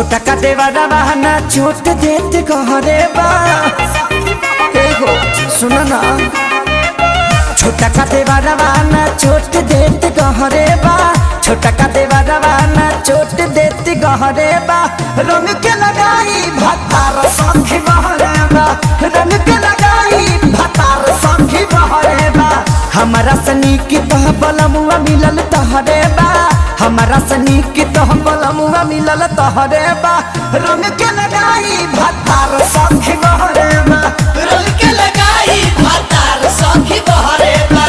छोटा का देवारा बहाना चोट देते कहरे बा सुना ना छोटा का देवारा बहाना चोट देते कहरे बा छोटा का देवारा बहाना चोट देते कहरे बा रंग के लगाई भतार संखी बहरे बा रंग के लगाई भतार संखी बहरे बा हमारा सनी की तह बलमुआ मिलल तहरे बा हमारा सनी की तह बलमुआ मिलल तहरे बा रंग के लगाई भतार संखी बहरे बा रंग के लगाई भतार संखी बहरे बा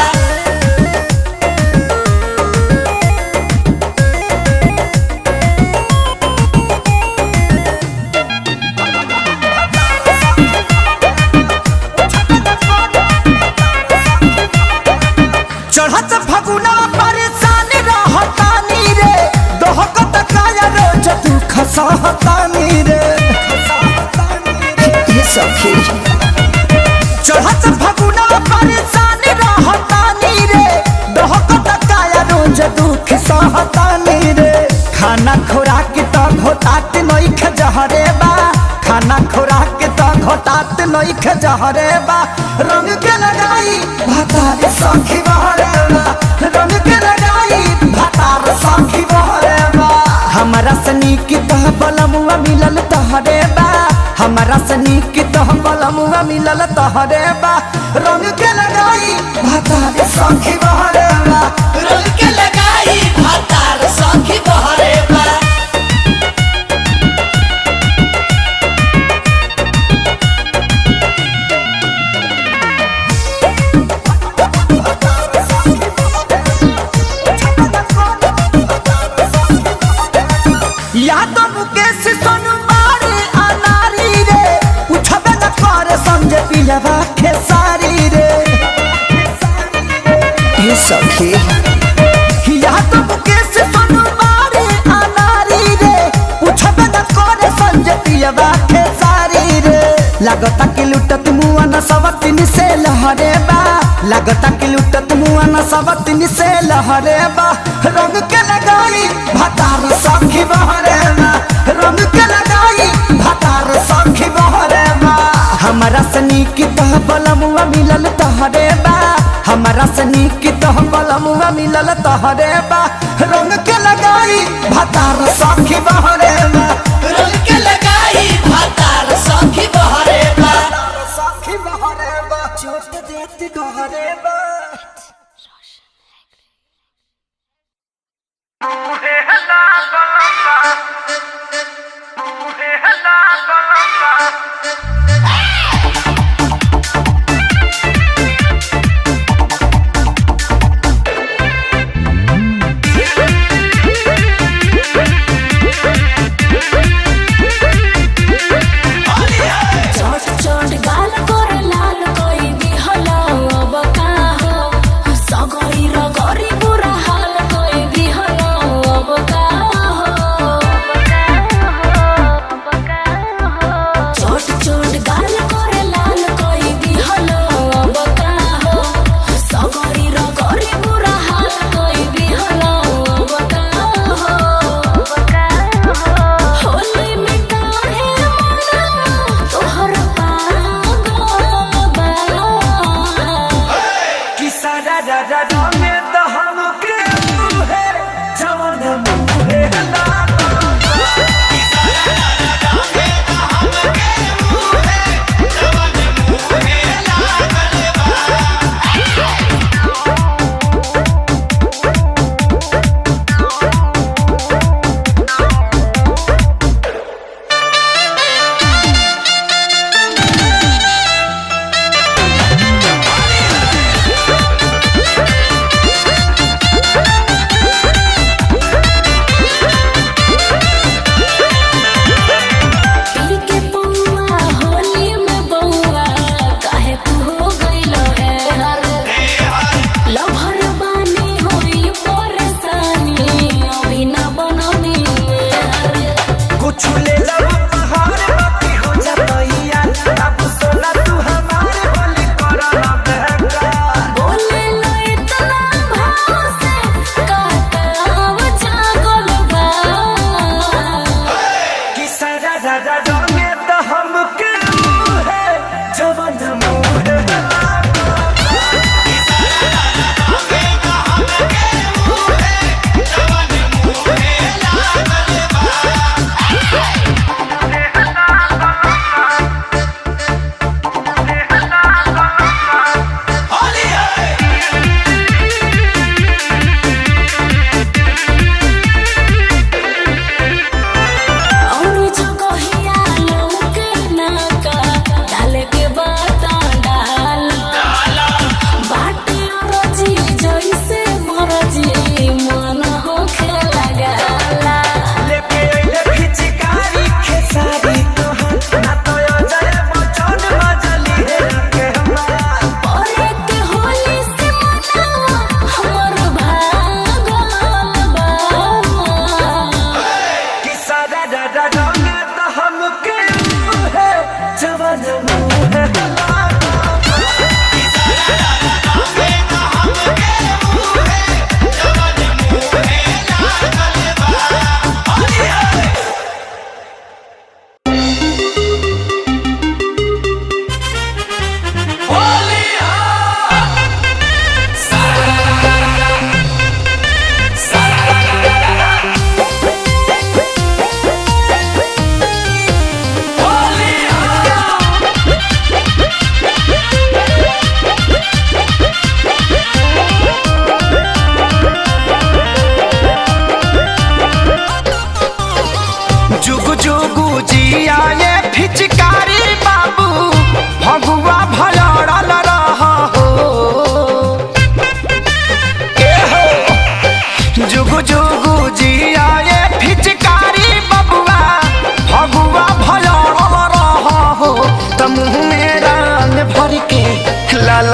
चढ़त फगुना परेशान रहतानी रे दोहकत काया रोज तू खसहतानी रे ये सखी चढ़त फगुना परेशान रहतानी रे दोहकत काया रोज तू खसहतानी रे खाना खुराक तो घोटात नइख जहरे बा खाना खुराक तो घोटात नइख जहरे बा रंग के लगाई भतार संखी बहरे बा रंग के लगाई भतार संखी बहरे बा हमारा सनी की तह बलमुआ मिलल तहरे बा हमारा सनी की तह बलमुआ मिलल तहरे बा रंग के लगाई भतार संखी बहरे बा रंग के लगाई भतार संखी बहरे बा या तो मुकेश सोनू मारे अनारी रे पूछबे न करे समझे पिलवा खेसारी रे ये सखी या तो मुकेश सोनू मारे अनारी रे पूछबे न करे समझे पिलवा खेसारी रे लागता कि लुटत मुआ न सबतिन से लहरे बा लागता कि लुटत मुआ न सबतिन से लहरे बा रंग के लगाई भतार संखी बहरे बा रंग के लगाई भतार संखी बहरे बा हमारा सनी की तह बलमुआ मिलल तहरे बा हमारा सनी की तह बलमुआ मिलल तहरे बा रंग के लगाई भतार संखी बहरे बा रंग के लगाई भतार संखी बहरे बा संखी बहरे बा चोट देती गहरे बा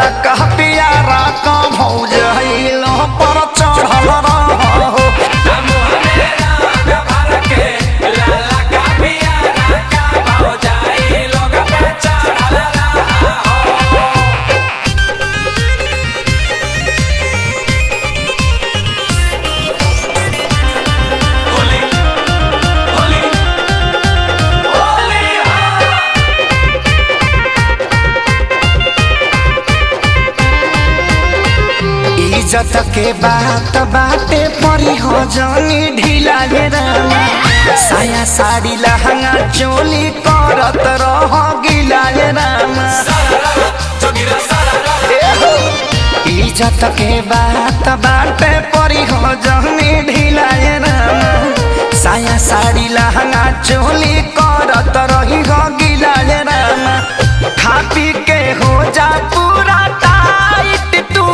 लाला का पियारा का भौज हिलो पर चढ़ल रहो इज्जत के बात बाटे परी हो जानी ढीला गे रामा साया साड़ी लहंगा चोली करत रह गिला गे रामा इज्जत के बात बाटे परी हो जानी ढीला गे रामा साया साड़ी लहंगा चोली करत रही हो गिला गे रामा खा पी के हो जा पूरा टाइट तू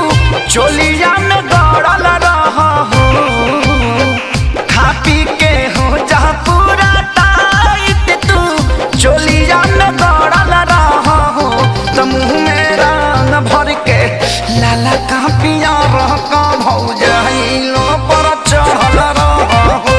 चोलिया में दौड़ल रहो खा पी के हो जा पूरा टाइट तू चोलिया में दौड़ल रहो तो मुँह में रंग भर के लाला का पिया रह का भौज हिलो पर चढ़ल रहो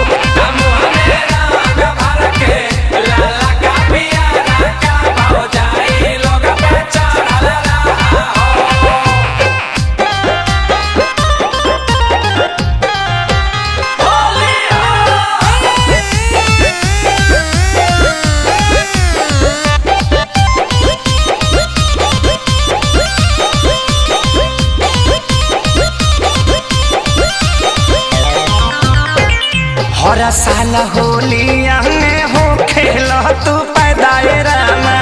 हर साल होलिया में हो खेल तू पैदाए रामा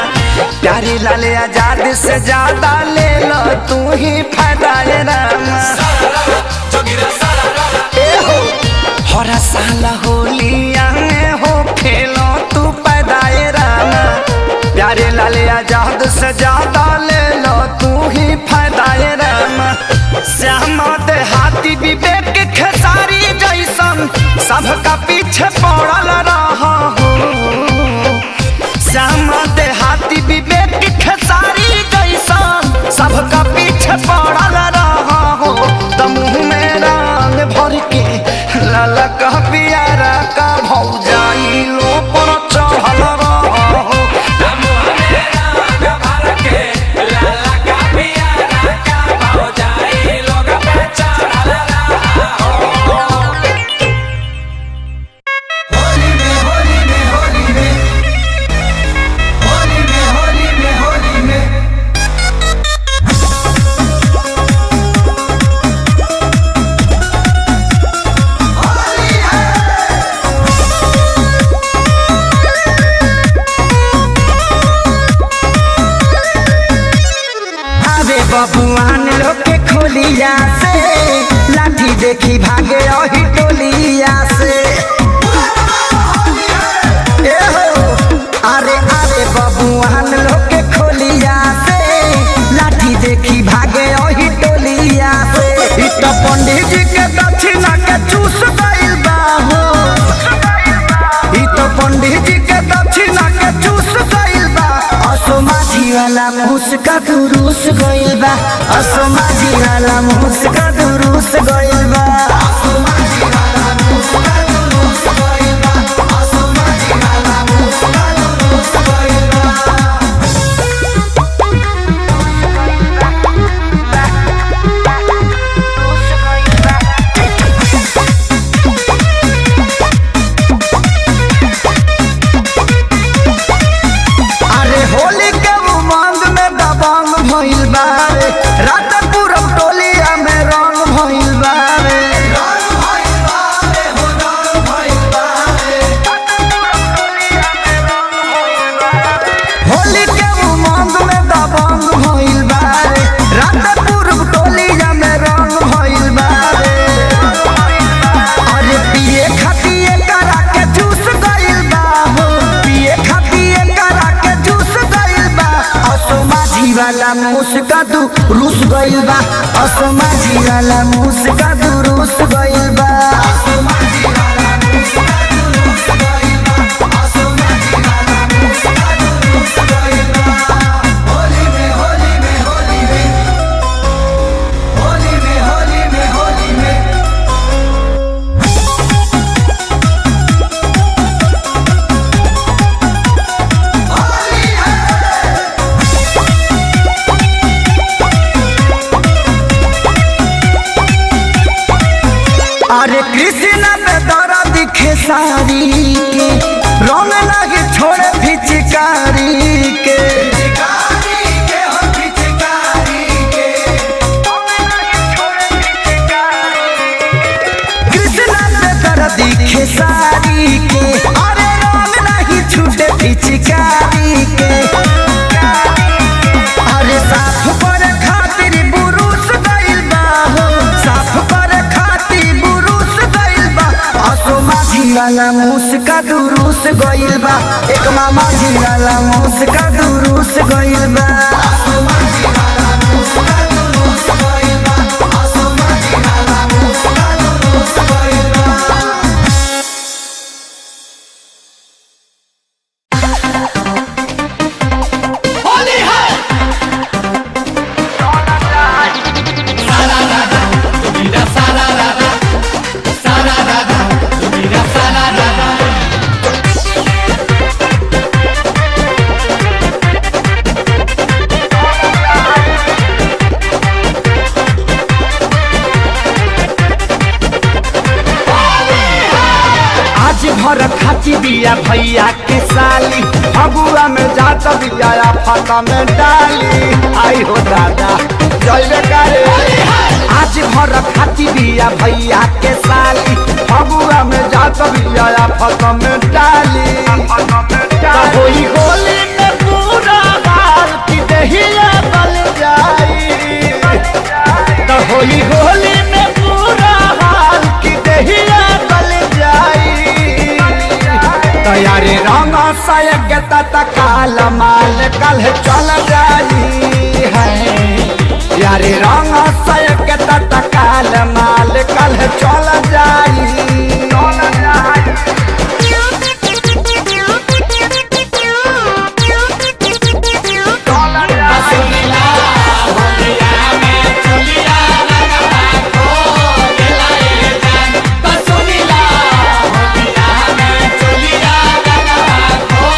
प्यारी लाल आजाद से ज्यादा ले लो तू ही फायदाए रामा हर साल होलिया में हो खेल तू पैदाए रामा प्यारे लाल आजाद से ज्यादा ले लो तू ही फायदाए रामा श्याम देहाती विवेक खेसारी जैसन सबका पीछे पड़ल रहो श्याम देहाती विवेक खेसारी जैसन सबका पीछे पड़ल रहो तो मुँह में रंग भर के लाला का पियारा का भौजाई लो पर चढ़ल रहो बबुआन लोग के खोलिया से लाठी देखी भागे अही टोलिया से अरे अरे बबुआन लोग के खोलिया से लाठी देखी भागे अही टोलिया से इ तो पंडित जी के दक्षिणा के चूस गइल बा हो इ तो पंडित जी के दक्षिणा के चूस गइल बा असो माझी वाला मुस्का दुरुस गइल बा असो माझी वाला मुस्का दुरुस गइल बा रात पूरब टोलिया में रंग भइल बारे होली के उमंग में दबंग भइल बारे रात पूरब टोलिया में रंग भइल बारे अरे पिए खातिए करा के जूस गइल बा हो पिए खातिए करा के जूस गइल बा असो माझी वाला मुस्का दू रूस गइल बा असो माझी वाला मुस्का दू रूस गइल बा अरे कृष्ण पे दरा दिखे सारी के रंग लगे छोड़े फिचकारी के कृष्ण पे दरा दिखे सारी के अरे रंग नहीं छूटे फिचकारी के अरे साफ पर खातिर बुरुस गइल बा हो साफ पर खातिर बुरुस गइल बा असो माझी वाला मुस्का दुरुस गइल बा एक मामा जी वाला मुस्का दुरुस गइल बा असो माझी वाला मुस्का दुरुस गइल बा असो माझी वाला मुस्का दुरुस गइल बा होली है सारा राधा तुम्हारा सारा राधा सारा राधा तुम्हारा सारा राधा आज भर खाती बिया भैया के साली फगुआ में जात बिया फाता में डाली आई हो दादा जय करे आज भर खाती बिया भैया के साली फगुआ में जात बिया फाता में डाली होई होली में पूरा हाल की दहिया बल जाई तो होई होली में पूरा हाल की दहिया बल जाई तैयारी रंग सायक तत्काल माल कल चल जाई है यारी रंग सायक तत्काल माल कल चल जाई सुनीला होलिया में चलिया रंगवा को दिलाए जान सुनीला होलिया में चलिया रंगवा को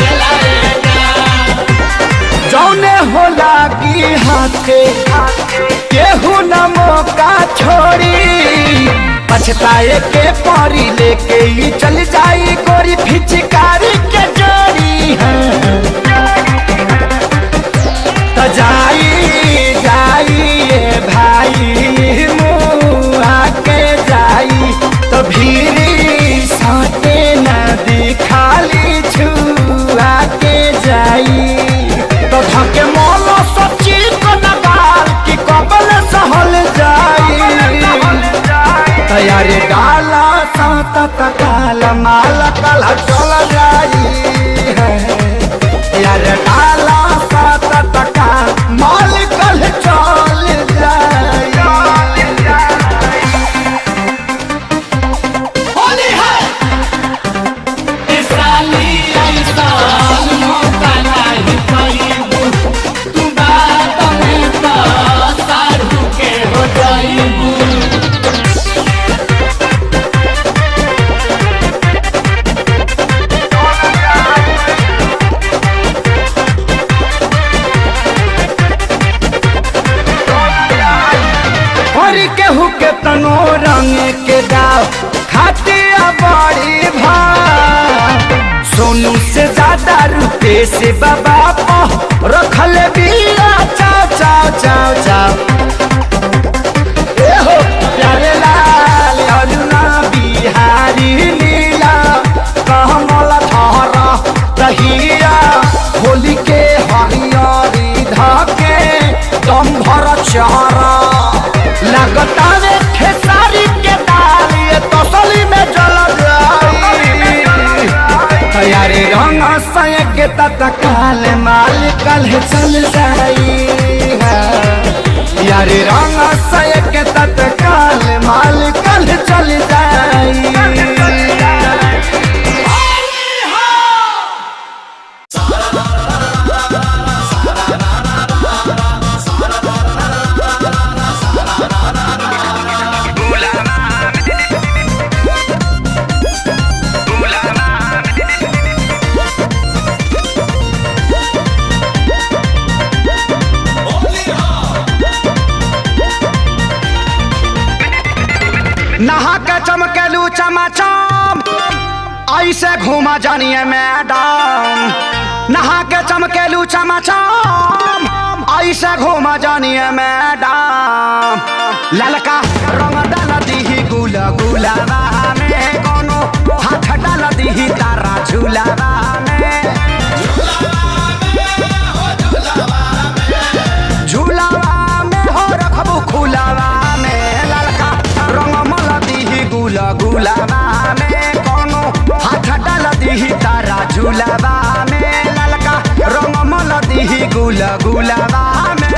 दिलाए जान जौने होला की हाथे केहू न मौका छोड़ी पछताए के परी लेके ही चल जाई गोरी फिचकारी के जोड़ी है तो जाई जाई ये भाई मुआ के जाई तो भीरी साटे नदी खाली छुआ के जाई तो धके मोलो सच्ची को नगाल की कबल सहल जाई तैयारी डाला साता तकाल माल कल चल जाई है यार डाला साता तकाल माल कल चल जाई होली है साली ऐसा मौका नहीं पाईबू तू बात में तो सारू के हो जाईबू हरी केहू के तनो रंग के दाव खातिया बड़ी भाव सोनू से ज्यादा रुपए से बाबा पो रखल बिया चाव चाव चाव चाव ए हो प्यारे लाल अरुणा बिहारी नीला कमल धरा रहिया होली के हरियारी धाके दम भर चारा लगता रे खेसारी के दाल ये तसली में जल जाई तैयारी रंग सयक तत्काल माल कल चल जाई यारी रंग सयक तत्काल माल कल चल जाई नहा के चमकेलू चमाचम ऐसे घूमा जानिए मैडम। नहा के चमकेलू चमाचम ऐसे घूमा जानिए मैडम। ललका रंग डाल दीही गुला गुलाबा में कोनो हाथ डाल दीही तारा झूलाबा में। झूलाबा में हो रखबू खुलाबा में। ललका रंग मल दीही गुला गुलाबा में कोनो हाथ डाल दीही तारा झूलाबा में। ललका रंग मल दीही गुला गुलाबा में।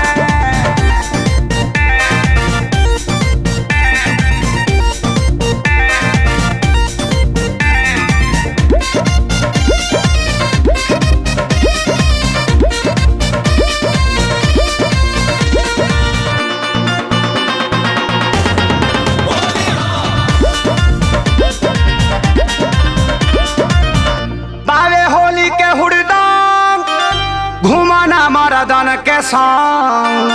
मरदन के संग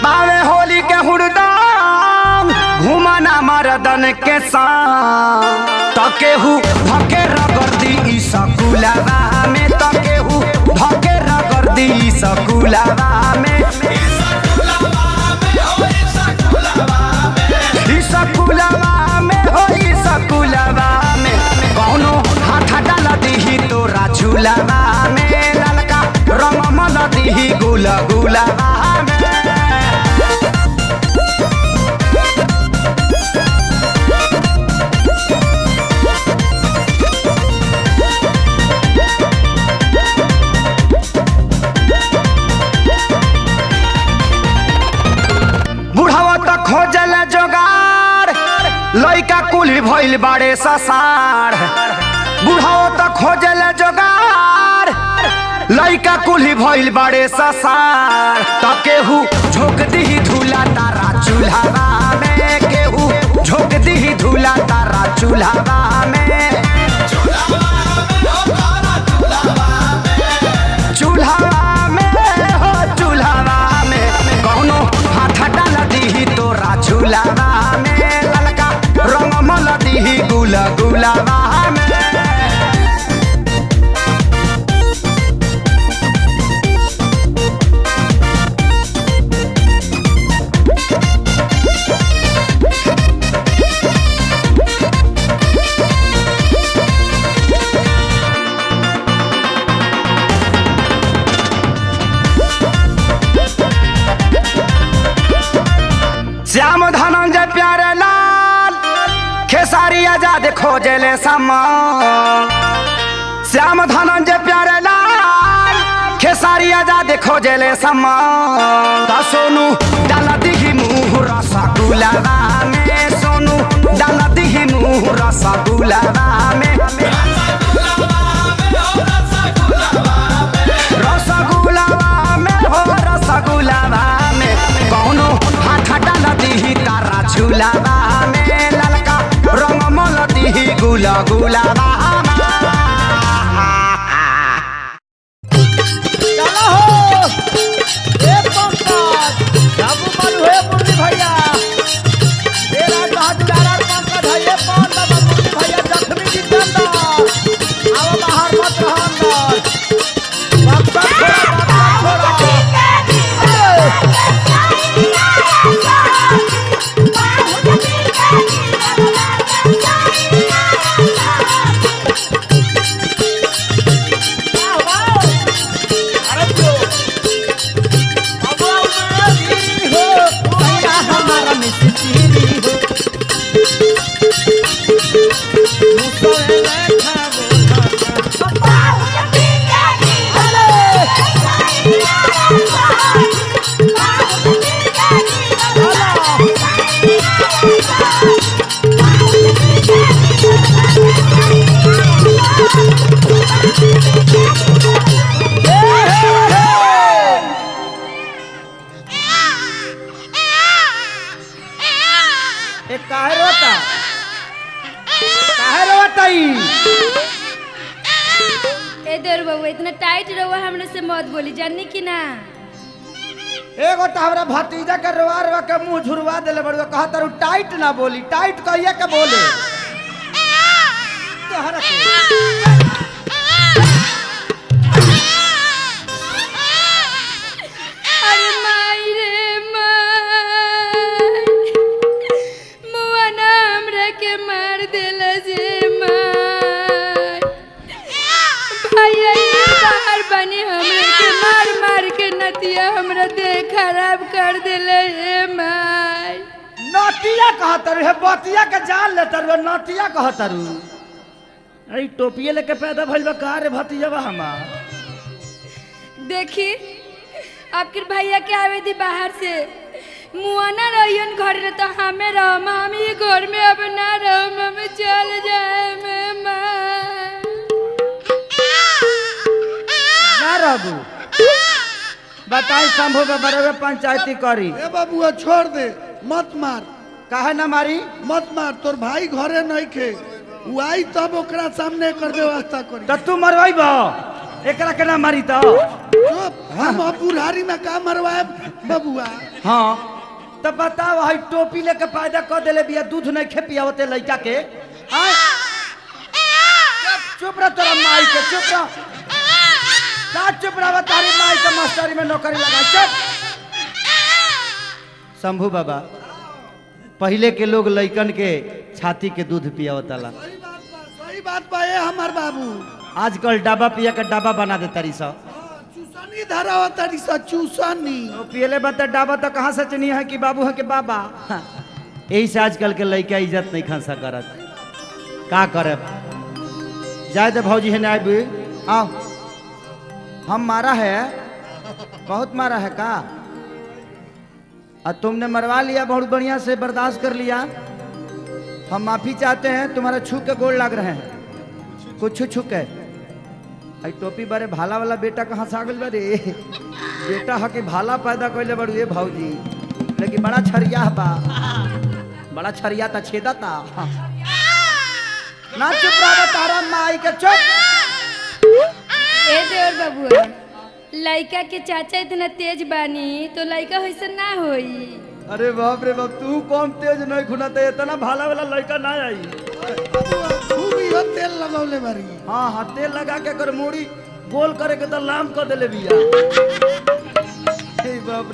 बावे होली के हुड़दम घुमाना मरदन के संग। तकेहू धके रगर्दी ई सकुलाबा में। तकेहू धके रगर्दी ई सकुलाबा में। ई सकुलाबा में हो ई सकुलाबा में कौनो हाथ डाल दीही तोरा झूलाबा में। ललका रंग मल दीही गुला गुलाबा में। बुढ़ावा तो खोजल जोगार लइका कुली भइल बाड़े ससार। बुढ़ावा तो खोजल जोगार लइका कुली भइल बाड़े ससार। त केहू झोंक दीही धूला तारा चूल्हावा में। केहू झोंक दीही धूला तारा चूल्हावा में। चूल्हावा में हो चूल्हावा में कौनो हाथ डाल दीही तोरा झूलावा में। ललका रंग मल दीही गुला गुलाबा में। श्याम धनंजय प्यारे लाल खेसारी आजाद खोजले समान। श्याम धनंजय प्यारे लाल खेसारी आजाद खोजले समान। त सोनू डाल दीही मुँह रसगुलाबा में। सोनू डाल दीही मुँह रसगुलाबा में। रसगुलाबा में हो रसगुलाबा में कौनो हाथ डाल दीही तारा झूलाबा में। ललका रंग मल दीही गुला गुलाबा में। चलो हो ए पंकज बाबू मालू है मुरली भैया तेरा कहत डारा पंकज है ये कौन बाबा मुरली भैया जख्मी जितेंद्र आओ बाहर मत रहो अंदर बक्सा छोड़ा ए देर बउआ इतना टाइट रहुआ हमने से मत बोली जानी कि ना। एगो तो हमरा भतीजा के रोवा रोवा के मुंह झुरवा देले बड़ुआ कहा तारू टाइट ना बोली टाइट कहिए के बोले तोहरा के अरे माई रे माई मुआ ना हमरा के मार देला जे माई भैया बाहर बनी हमरा के मार मार के नतिया हमरा देह खराब कर देले रे माई नतिया कहा तारू है बतिया के जान ले तारू नतिया कहा तारू अरे टोपिए लेके पैदा भइल बा का रे भतीजा बा हमार देखी आपके भैया के आवे दी बाहर से मुआना रहियन घर में तो हमें रह हम ये घर में अब ना रह हम चल जाए मैं ना रहबू बताई शंभू में बड़े पंचायती करी ए बाबुआ छोड़ दे मत मार काहे ना मारी मत मार तोर भाई घरे नहीं खे उ आई तब ओकरा सामने कर व्यवस्था करी तो तू मरवाई बा एकरा के ना मारी तो चुप हम बुढ़ारी में का मरवाए बाबुआ हाँ तो बताओ हई टोपी लेके पैदा कर देले बिया दूध नहीं खे पियावते लड़का के आय चुप रह तोरा माई के चुप रह ना चुप रह तारी माई के मास्टरी में नौकरी लगा चुप शंभू बाबा पहले के लोग लइकन के छाती के दूध पियावताला सही बात बा ए हमार बाबू आजकल डाबा पिया के डाबा बना दे तारी सब चूसनी धरावा तारी सा चूसनी तो पियले बता डाबा तो कहाँ से चुनी है कि बाबू है कि बाबा यही से आजकल के लड़का इज्जत नहीं खंसा करत का करे जाए तो भौजी है ना भी आओ हम मारा है बहुत मारा है का और तुमने मरवा लिया बहुत बढ़िया से बर्दाश्त कर लिया हम माफी चाहते हैं तुम्हारा छू के गोड़ लग रहे हैं कुछ छू के आई टोपी बारे भाला वाला बेटा कहाँ से आ गल बारे बेटा है कि भाला पैदा कैले बड़ू ये भौजी लेकिन बड़ा छरिया बा बड़ा छरिया था छेदा था ना चुप रहा तारा माई के चुप ए देवर बाबू लड़का के चाचा इतना तेज बानी तो लड़का वैसे ना होई अरे बाप रे बाप तू कम तेज नहीं खुना ते इतना भाला वाला लड़का ना आई खूब यो तेल लगौले बारी हाँ हाँ तेल लगा के कर मूड़ी गोल करे के तो लाम कर देले बिया हे बाप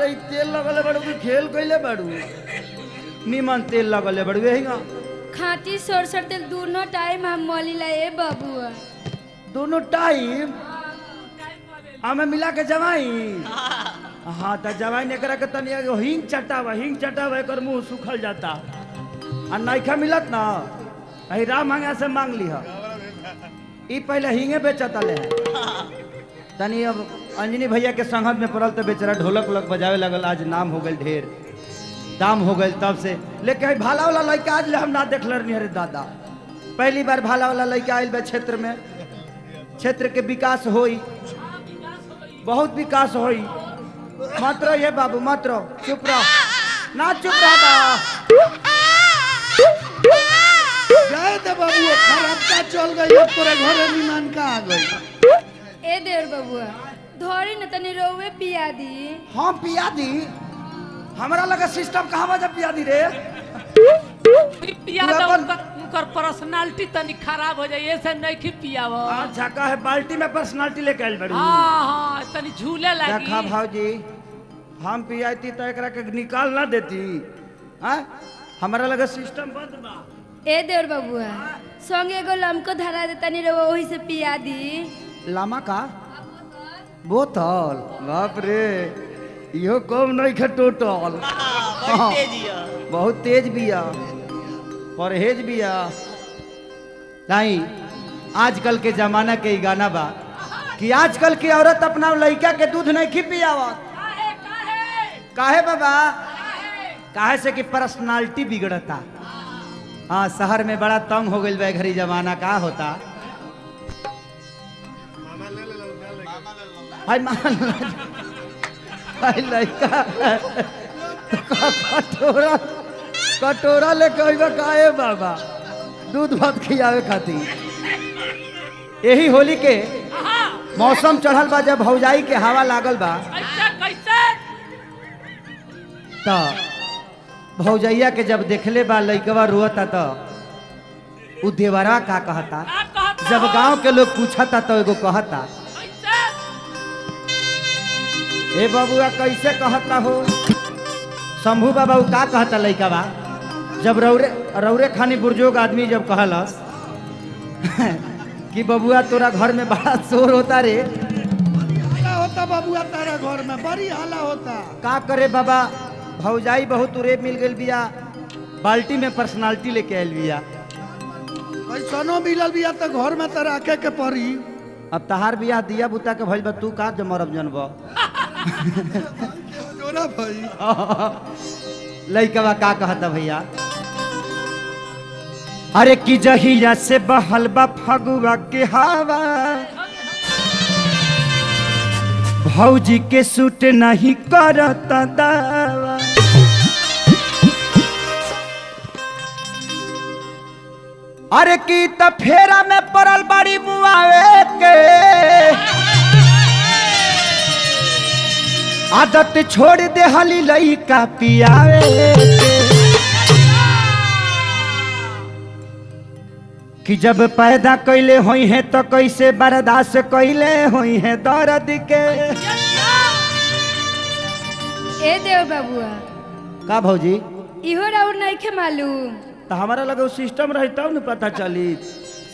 रे ई तेल लगले बड़ू की खेल कइले बड़ू निमन तेल लगले बड़ू यही खाटी सरसर तेल दोनों टाइम हम मौलीला ए बाबू दोनों टाइम हमें मिला के जवाई हाँ तो जवाई ने करा के तनी हिंग चटावा एकर मुंह सुखल जाता आ नइखा मिलत ना अही राम मांगा से मांग लिहा ई पहले हिंगे बेचता ले तनी अब अंजनी भैया के संगत में पड़ल तो बेचारा ढोलक उलक बजावे लगल आज नाम हो गल ढेर दाम हो गल तब से लेकिन भाला वाला लड़का आज ले हम ना देख रही अरे दादा पहली बार भाला वाला लड़का आयल बे क्षेत्र में क्षेत्र के विकास होई बहुत विकास होई मात्र ये बाबू मात्र चुप रह ना चुप रह जाए दे बाबू खराब का चल गई अब तोरे घरे निमान का आ गई ए देवर बाबू धोरी न तनी रोवे पिया दी हम पिया दी हमारा लगा सिस्टम कहाँ बजा पिया दी रे पिया तू दो अपन- उनकर पर्सनालिटी तनी खराब हो जाए ऐसे नहीं कि पियाव अच्छा का है बाल्टी में पर्सनालिटी लेके आइल बड़ी हाँ हाँ तनी झूले लगी देखा भाजी हम पियाती तो एकरा के निकाल ना देती हाँ हमारा लगा सिस्टम बंद बा ए देवर बाबू संगे एगो लमको धरा दे तनी रोवे वही से पिया दी लामा का बोतल बाप रे इहो कम नहीं खे टोटल हाँ, बहुत तेज बिया परहेज बिया नहीं आजकल के जमाना के गाना बा कि आजकल की औरत अपना लड़का के दूध नहीं खी पियावत काहे बाबा काहे से कि पर्सनालिटी बिगड़ता हाँ शहर में बड़ा तंग हो गई बा घरी जमाना का होता हाय मान हाय लड़का कटोरा कटोरा ले कहबा काहे बाबा दूध भात खियावे खातिर यही होली के मौसम चढ़ल बा जब भौजाई के हवा लागल बा तो भौजैया के जब देखले बा लइकवा रोता तो उ देवरा का कहता जब गांव के लोग पूछता तो एगो कहता ए बबुआ कैसे कहता हो शंभू बाबा उ का कहता लइकवा जब रौरे खानी बुजुर्ग आदमी जब कहलस कि बबुआ तोरा घर में बड़ा शोर होता रे हाला होता बबुआ तारा घर में बड़ी हाला होता। का करे बाबा भौजाई बहुत उरे मिल गई बिया बाल्टी में पर्सनालिटी लेके आयल बिया कैसनो मिलल बिया तो घर में तो रखे के पड़ी। अब तहार बिया दिया बुता के भइल बा तू का मरब जनब जोरा भाई लइकवा का कहता भैया अरे की जहिया से बहल बा फगुआ के हवा भौजी के सूट नहीं करता दावा अरे की त फेरा में पड़ल बड़ी मुआवे के आदत छोड़ दे हली लइका पियावे के कि जब पैदा कैले होई है तो कैसे बर्दाश्त कैले होई है दर्द के ए देव बाबुआ का भौजी इहो राउर नहीं के मालूम तो हमारा लगे सिस्टम रही तब न पता चली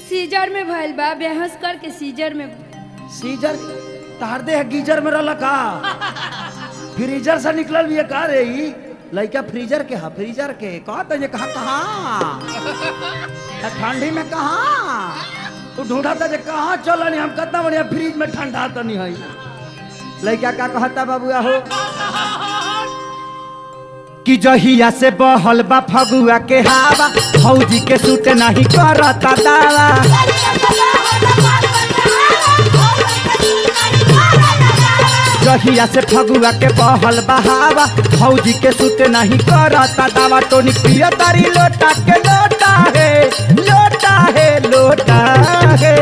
सीजर में भइल बा बेहोश करके सीजर में सीजर तार दे गीजर में रहला का फ्रीजर से निकलल भी का रे ई लइका फ्रीजर के हा फ्रीजर के कहत है कहां कहां ठंडी में कहां तू ढूंढता जे कहां चलनी हम कितना बढ़िया फ्रिज में ठंडा तो नहीं है लइका का कहता बाबूआ हो कि जहिया से बहल बा फगुआ के हवा भौजी के सूट नहीं करता दावा जहिया से फगुआ के बहल बहावा भौजी के सूट नहीं करता दावा तो निकलिया तारी लोटा के लोटा है लोटा है लोटा है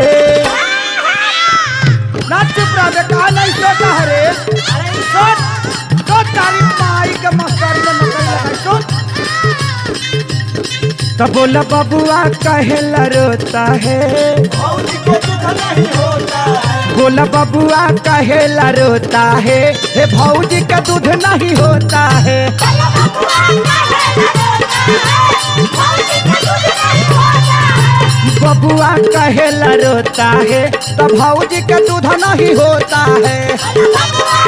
ना चुप रह का नहीं सोटा रे अरे सोट तो तारी माई के मस्तारी में नकल है सोट तब बोला बबुआ कहेला रोता है भौजी के दूध नहीं होता बोला बबुआ कहेला रोता है हे भौजी का दूध नहीं होता है बबुआ कहेला रोता है तो भौजी का दूध नहीं होता है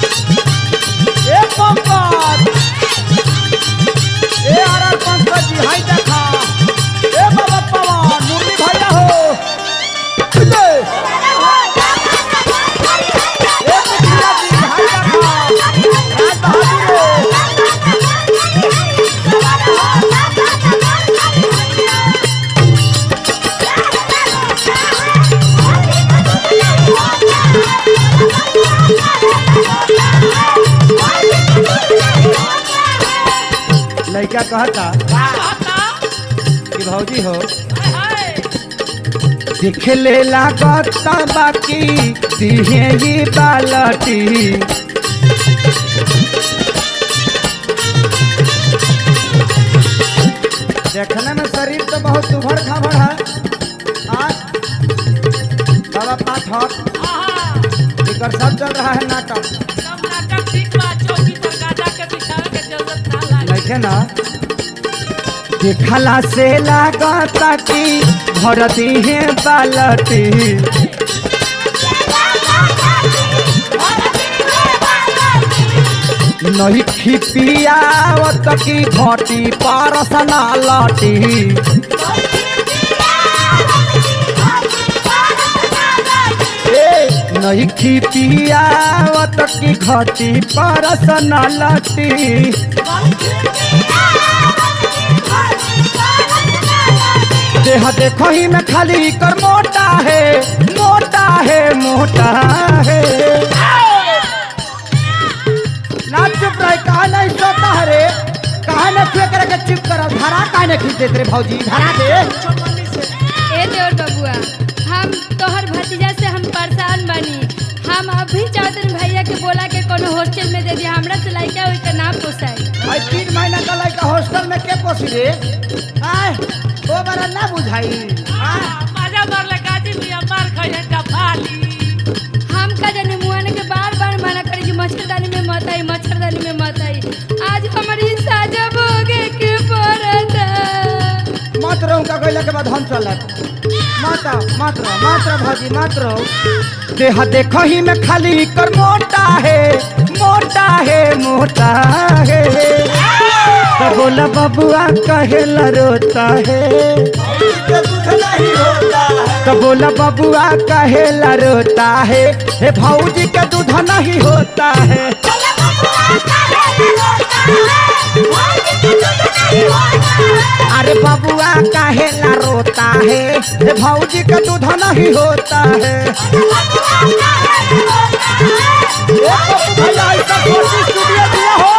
ए पंकज ए आर पंकज जी हाय देखा ए बाबा पवन मुरली भैया हो ले ए मुखिया जी हाय देखा राज बहादुर लड़का कहता कि भौजी हो दिख ले लागता बाकी दिहे ये बालटी देखने में शरीर तो बहुत उभड़ खाबड़ है बाबा पाठक इकर सब चल रहा है नाटक देखे ना देखला से लागता कि भरती है बालटी नहीं खिपियावत की घटी परसना लटी नहीं खिपियावत की घटी परसना लटी देह देखो ही में खाली कर मोटा है मोटा है मोटा है ना चुप रहे कहा नहीं सोता है रे काहे न छुए करे के चुप कर धरा काहे न खींच देत रे भौजी धरा दे ए देवर बबुआ हम तोहर भतीजा से हम परेशान बानी। हम अभी चाहते हैं भैया के बोला के कोनो हॉस्टल में दे दिया। हमरा से लड़का हुई के ना पोसाई। भाई 3 महीना का लड़का हॉस्टल में के पोसी रे आय ओ बरा ना बुझाई मजा मारले काजी मिया मार खइले डफाली। हम का जाने मुआने के बार बार मना करी कि मच्छरदानी में मत आई, मच्छरदानी में मत आई। आज हमारी साजा भोगे के पड़ता। मत रहो का कहला के बाद हम चलत मत रहो भौजी मत रहो देह देखो ही में खाली कर मोटा है तो बोला बबुआ कहेला रोता है तो बोला बबुआ कहेला रोता है हे भौजी के दूध नहीं होता है अरे बबुआ कहेला रोता है हे भौजी के दूध नहीं होता है भैया ऐसा कोशिश स्टूडियो दिया हो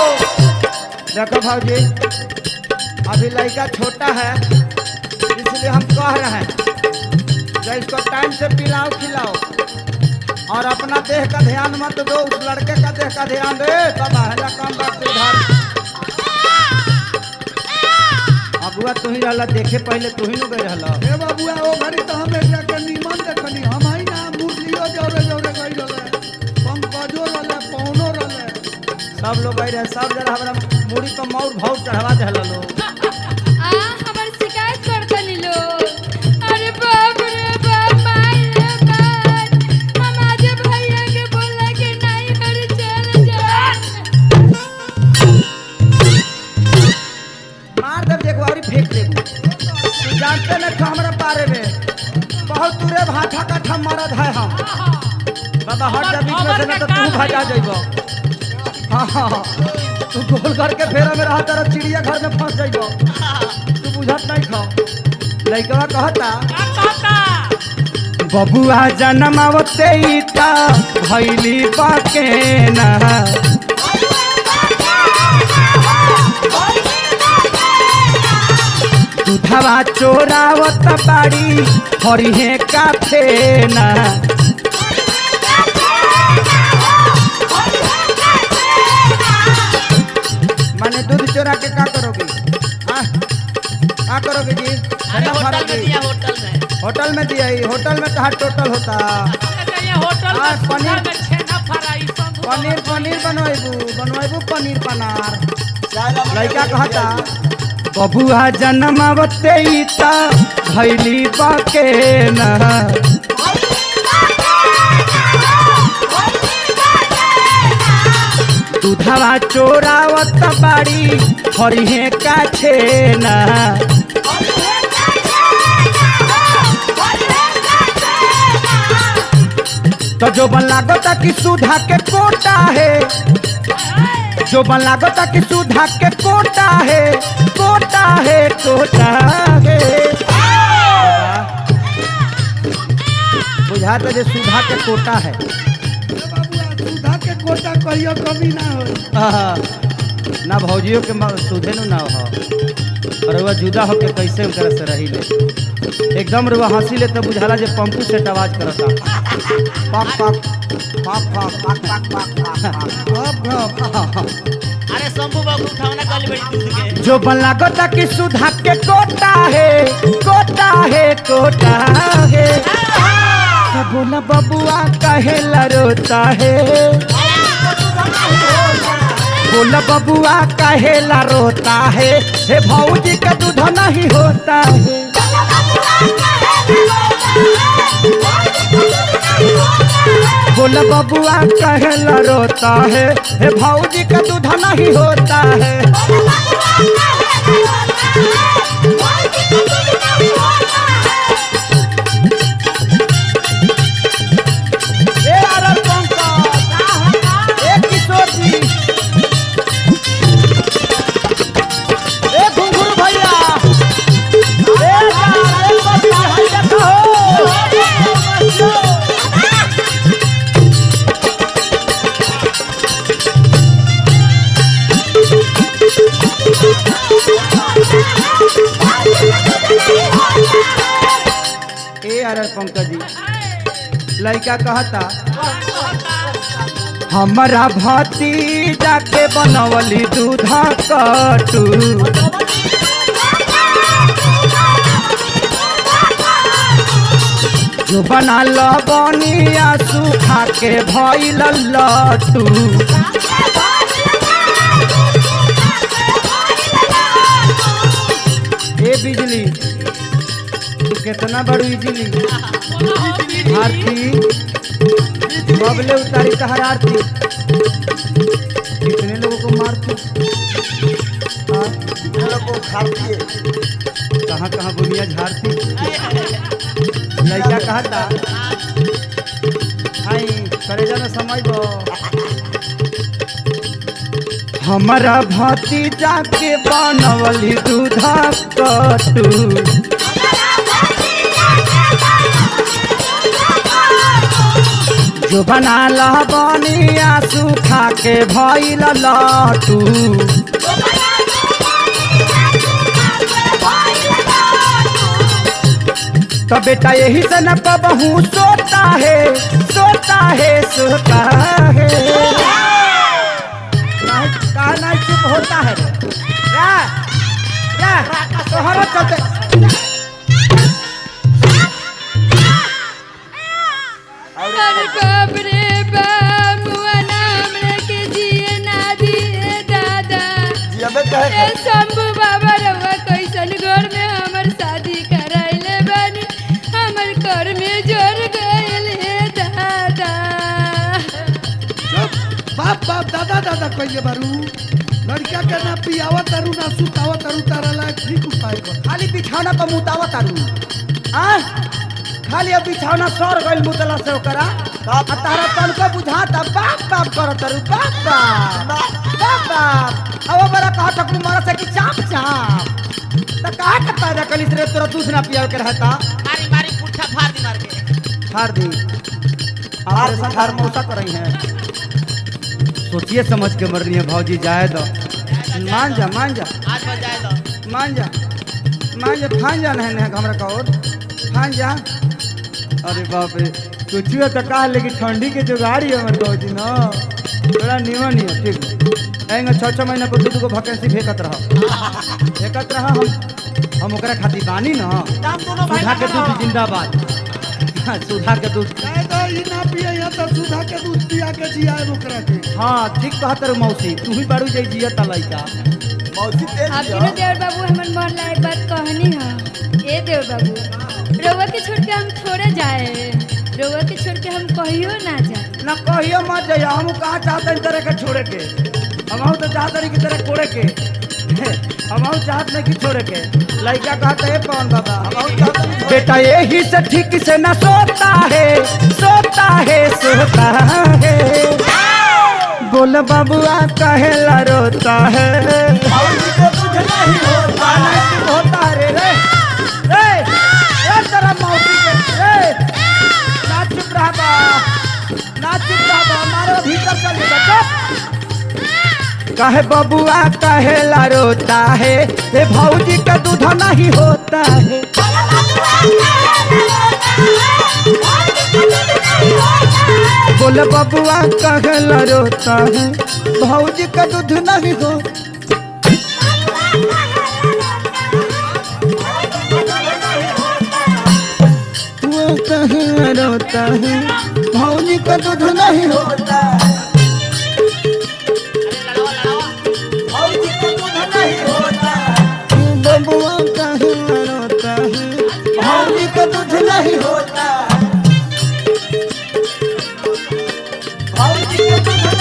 देखो भाजी अभी लड़का छोटा है इसलिए हम कह रहे हैं कि इसको टाइम से पिलाओ खिलाओ और अपना देह का ध्यान मत दो उस लड़के का देह का ध्यान दे सब है काम बात उधर अबुआ तू ही रहला देखे पहले तू ही न गए रहला हे बाबुआ ओ घड़ी तो हम एकरा के निमन देखनी हम ही ना मुरलियो जोरे जोरे गई रहले पंकजो रहले पौनो रहले सब लोग गए रहे सब जरा हमरा मुड़ी पर मौर भाव चढ़वा देला लोग हमार शिकायत करता नी लोग। अरे बाप रे बाप माई रे बाप हम आज भैया के बोला के नहीं घर चल जा। मार दे देखो और फेंक देबू तू जानते न हमरा बारे में बहुत दूरे भाठा काठा मरद है हम बाबा हट जा बीच में से न तो तू भजा जइबो हाँ तू गोल करके फेरा में रहा तेरा चिड़िया घर में फंस जाइबो तू बुझत नहीं खाओ लइकवा कहता बबुआ जन्मावते ही ता भइली बाके ना दूधवा चोरावत बाड़ी हरिहे काफे ना माने दूध चोरा के का करोगे क्या करोगे जी अरे होटल में दिया होटल में दिया ही होटल में कहा टोटल होता होटल हाँ, में पनीर- में छेना फ्राई सब पनीर बनवाइबू पनीर पनार लड़का कहता बबुआ जन्मावते ही ता भइली बाके ना दूधवा चोरावत बाड़ी हरिहे काछे ना तो जो बन लागता कि सुधा के कोटा है जो बन लागता कि सुधा के कोटा है बुझा तो जो सुधा के कोटा है हे बाबुआ सुधा के कोटा कहियो कमी ना होई ना भौजियों के सुधे नु ना हो और वह जुदा होके कैसे उनकर से रही ले एकदम रुआ हंसी ले तो बुझाला जे पंपू से आवाज करता पक पक पक पक पक पक पक अरे शंभू बाबू उठावना कल बड़ी दूध के जो बन लागता कि सुधा के कोटा है तो बोला बबुआ कहेला रोता है बोला बबुआ कहेला रोता है हे भौजी का दूध नहीं होता है बोला बोल बबुआ कहला रोता है हे भौजी का दूध नहीं होता है। ए आरल पंकज, ए किशोर जी, ए घुंघरू भैया, ए यार, ए बच्ची, हाय देखो ए अरे पंकज जी, लड़का कहता हमारा भतीजा के बनवली दूधा कटू, जो बना लबनिया सूखा के भइल लट्टू। ए बिजली तू कितना बड़ू इजली आरती बबले उतारी तहर आरती कितने लोगों को मारती कहाँ कहाँ बुनिया झाड़ती। लड़का कहता आई करेजा में समय दो हमारा भतीजा के बनवली दूधा कटू, जो बना लबनिया सूखा के भइल लट्टू। तो बेटा यही से न कबहू सोता है सोता है सोता है, कहा नहीं चुप होता है तोहरा चलते। अरे बाप रे बाप, मुआ नाम के जिए ना दिए दादा। ए शंभू बाबा रवा कैसन घर में हमर शादी कराइले बानी, हमर घर में जोर गइल है दादा। बाप बाप दादा दादा कहिए बारू लड़का के ना पियावा तारू ना सुतावा तारू, तारा ला ठीक उपाय कर। खाली बिछौना पर मुतावा तारू खाली अब बिछौना सर गइल मुतला से ओकरा आ तारा तनको बुझाता बाप बाप करत तारू बाप बाप अब बड़ा कहा ठकुर मारा से कि चाप चाप त कहा के पैदा कली रे तोरा दूध ना पिया के रहता। मारी मारी पुट्ठा फाड़ दी मार के फाड़ दी ऑपरेशन फाड़ मौसा कर रही है। सोचिए समझ के मरनी है भौजी, जाए दो मान जा आज बज जाए तो मान जा फान जा नहीं हमरा का और फान जा। अरे बाप रे कुछ तो कहा लेकिन ठंडी के जुगाड़ी है हमारे भौजी ना बड़ा निमन है। ठीक है 6 महीना पर 2 वैकेंसी फेंकत रहा हम ओकरा खातिर बानी ना। सुधा के दूध जिंदाबाद, सुधा के दूध ई ना पिए या त सुधा के दूध पिया के जियाए ओकरा के। हाँ ठीक कहत रे मौसी, तू भी बारू जाई जिया ता लइका मौसी तेज आपके ना देवर बाबू हमन मन लायक बात कहनी है। ए देवर बाबू रउआ के छोड़ के हम थोड़े जाए, रउआ के छोड़ के हम कहियो ना जाए। ना कहियो मत जाइए, हम कहाँ चाहते हैं तरह के छोड़े के, हम तो चाहते नहीं कि तरह कोड़े के, हम चाहते नहीं कि छोड़े के। लड़का कहते है कौन बाबा बेटा यही से ठीक से ना सोता है सोता है सोता है, बोल बबुआ कहेला रोता है। होता है रे तेरा मौसी के ना चुप रहा मारो भीतर चल कहे बबुआ कहेला रोता है ये भौजी का दूध नहीं होता है। बोले बबुआ कहेला रोता है भौजी का दूध नहीं हो। वो कहेला रोता है भौजी का दूध नहीं होता। बबुआ कहेला रोता है भौजी का दूध नहीं होता।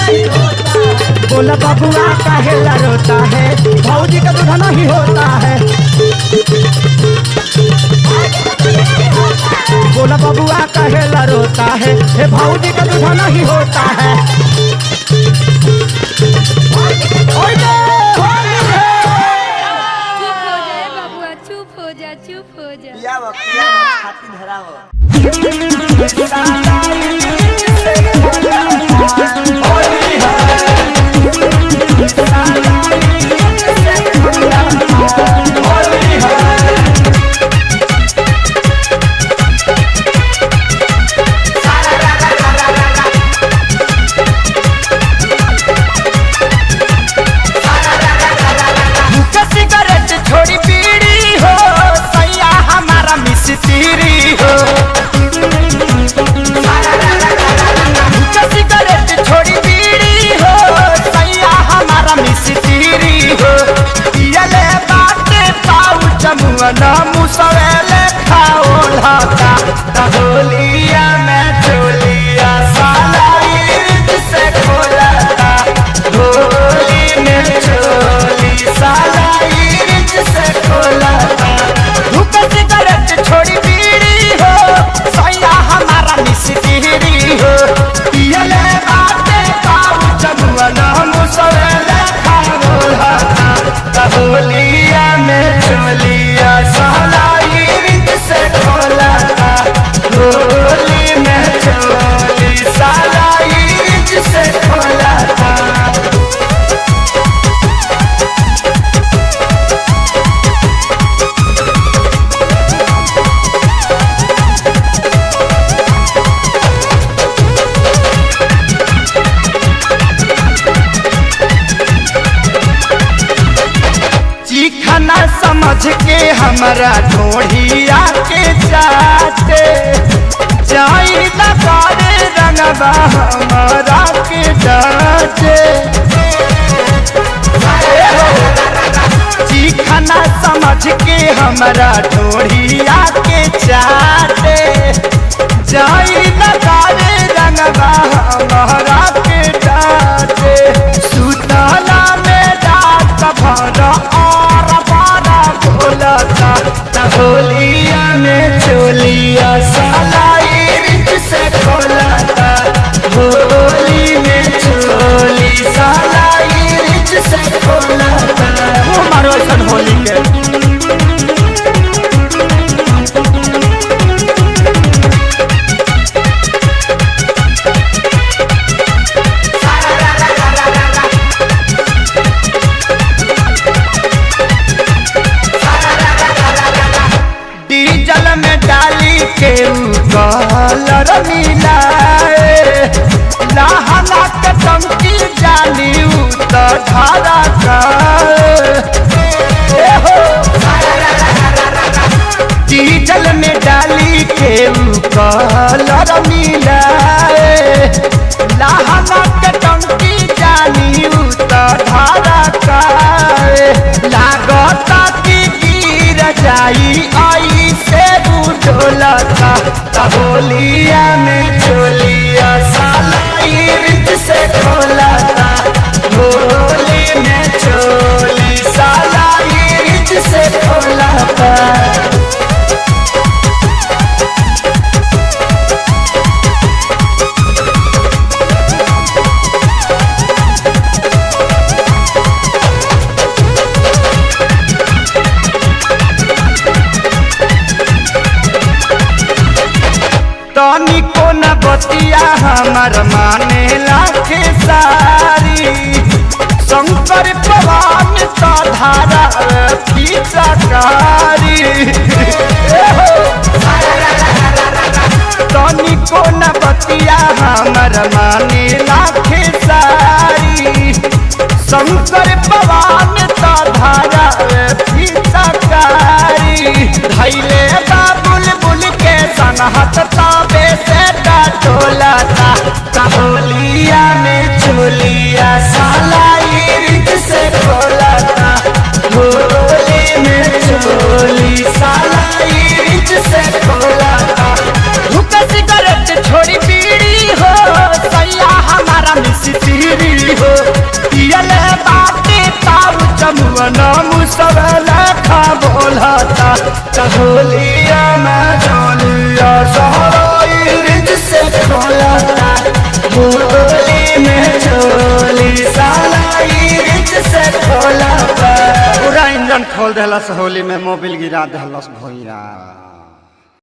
बोला बबुआ काहेला रोता है, भौजी का दूध नहीं होता है। बोला बबुआ काहेला रोता है, हे भौजी का दूध नहीं होता है। चुप हो जा चुप हो जा। छाती धराओ। छोड़ी पीड़ी हो सैया हमारा मिस्त्री हो। सिगरेट छोड़ी पीड़ी हो सैया हमारा मिस्त्री हो। पियले बाटे पाऊ जमुआ न मुसवेले खाओ लाता तहोलिया में चोलिया साला ईद से खोलता। होली में चोली साला से खोला धूप सिगरेट छोड़ी पीड़ी हो सैया हमारा मिस्त्री हो। पियले बाटे पाऊ जमुआ न मुसवेले खाओ लाता तहोलिया में चोलिया साला ईद से खोला। होली में चोली साला ईद से खोला। खाना समझ के हमारा ढोढ़िया के जाते जाई लगारे रंगवा हमारा के जाते। जी खाना समझ के हमारा ढोढ़िया के जाते जाई लगारे रंगवा हमारा के जाते। सुतला में रात भर होलिया में चोलिया साला ईद से खोलता। होली में चोली साला ईद से खोलता। हमारो सन होली के डीजल में डाली के कलर मिलाए लहंगा के टंकी जाली तो धारा का। डीजल में डाली के कलर मिलाए लहंगा के टंकी जाली तो धारा का। लागता कि गिर जाई आई से डोलता होलिया में चोलिया साला ईद से खोलता। होली में चोली साला ईद से खोलता। तनी को न बतिया हमार माने लाखे सारी शंकर पवन तो धारा पिचकारी। तनी को न बतिया हमार माने लाखे सारी शंकर पवन तो धारा पिचकारी। धैले बाबुल बुल के सनहत ताबे से डोलता होलिया में चोलिया साला ईद से खोलता। होली में चोली साला ईद से खोलता। सिगरेट छोड़ी पीड़ी हो सैया हमारा मिस्त्री चहोलिया में चोलिया सहराई रिच से खोलता होली में चोली सालाई रिच से खोलता। पूरा इंजन खोल देलस होली में मोबिल गिरा देलस भैया।